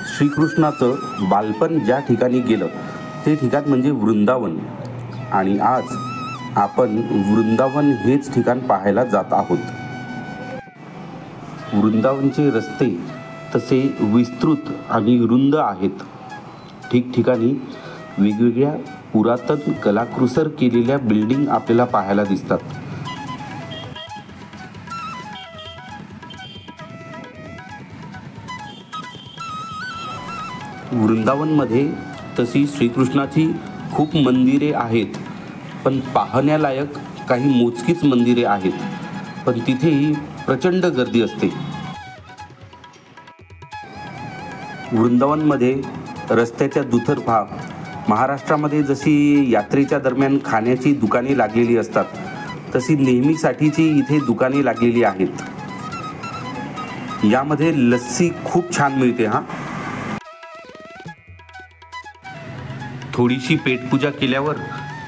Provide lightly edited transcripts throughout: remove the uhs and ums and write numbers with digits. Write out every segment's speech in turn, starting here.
श्रीकृष्णाचं बालपण ज्या ठिकाणी गेलं ते ठिकाण म्हणजे वृंदावन. आणि आज आपण वृंदावन हेच ठिकाण पाहायला जात आहोत. वृंदावनचे रस्ते तसे विस्तृत आणि रुंद आहेत. ठिकठिकाणी वेगवेगळ्या पुरातन कलाकुसर केलेल्या बिल्डिंग आपल्याला पाहायला दिसतात. वृंदावनमध्ये तशी श्रीकृष्णाची खूप मंदिरे आहेत, पण पाहण्यालायक काही मोजकीच मंदिरे आहेत. पण तिथेही प्रचंड गर्दी असते. वृंदावनमध्ये रस्त्याच्या दुतर्फा महाराष्ट्रामध्ये जशी यात्रेच्या दरम्यान खाण्याची दुकाने लागलेली असतात, तशी नेहमीसाठीची इथे दुकाने लागलेली आहेत. यामध्ये लस्सी खूप छान मिळते. थोडीशी पेटपूजा केल्यावर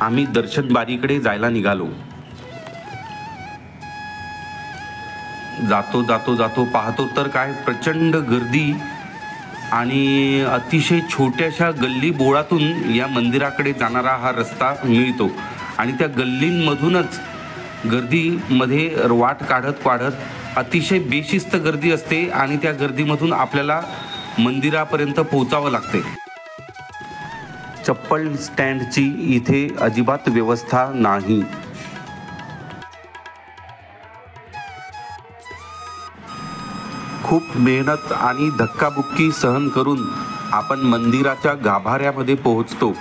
आम्ही दर्शन बारीकडे जायला निघालो. जातो पाहतो तर काय प्रचंड गर्दी आणि अतिशय छोट्याशा गल्ली बोळातून या मंदिराकडे जाणारा हा रस्ता मिळतो. आणि त्या गल्लींमधूनच गर्दीमध्ये वाट काढत अतिशय बेशिस्त गर्दी असते आणि त्या गर्दीमधून आपल्याला मंदिरापर्यंत पोहोचावं लागते. चप्पल स्टँडची इथे अजिबात व्यवस्था नाही. खूप मेहनत आणि धक्काबुक्की सहन करून आपण मंदिराच्या गाभाऱ्यामध्ये पोहोचतो.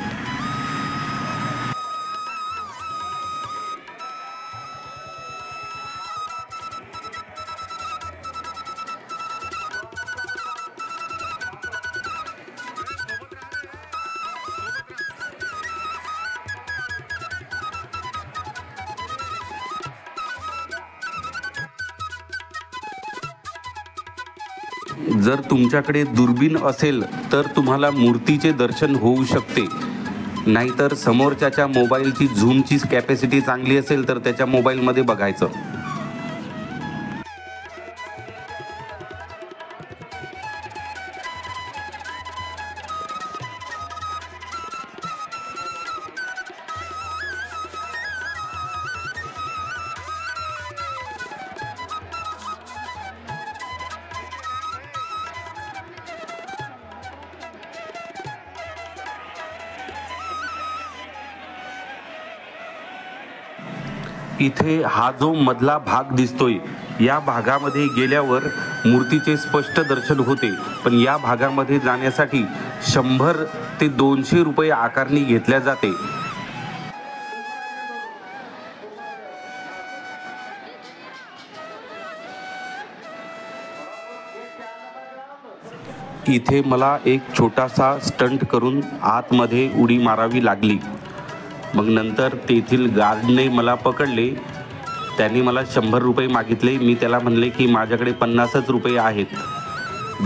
जर तुमच्याकडे दुर्बीण असेल तर तुम्हाला मूर्तीचे दर्शन होऊ शकते. नाहीतर समोरच्याच्या मोबाईलची झूमची कॅपॅसिटी चांगली असेल तर त्याच्या मोबाईलमध्ये बघायचं. इथे हा जो मधला भाग दिसतोय, या भागामध्ये गेल्यावर मूर्तीचे स्पष्ट दर्शन होते. पण या भागामध्ये जाण्यासाठी 100 ते 200 रुपये आकारणी घेतल्या जाते. इथे मला एक छोटासा स्टंट करून आतमध्ये उडी मारावी लागली. मग नंतर तेथील गार्डने मला पकडले. त्यांनी मला 100 रुपये मागितले. मी त्याला म्हणले की माझ्याकडे 50च रुपये आहेत.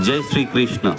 जय श्रीकृष्ण.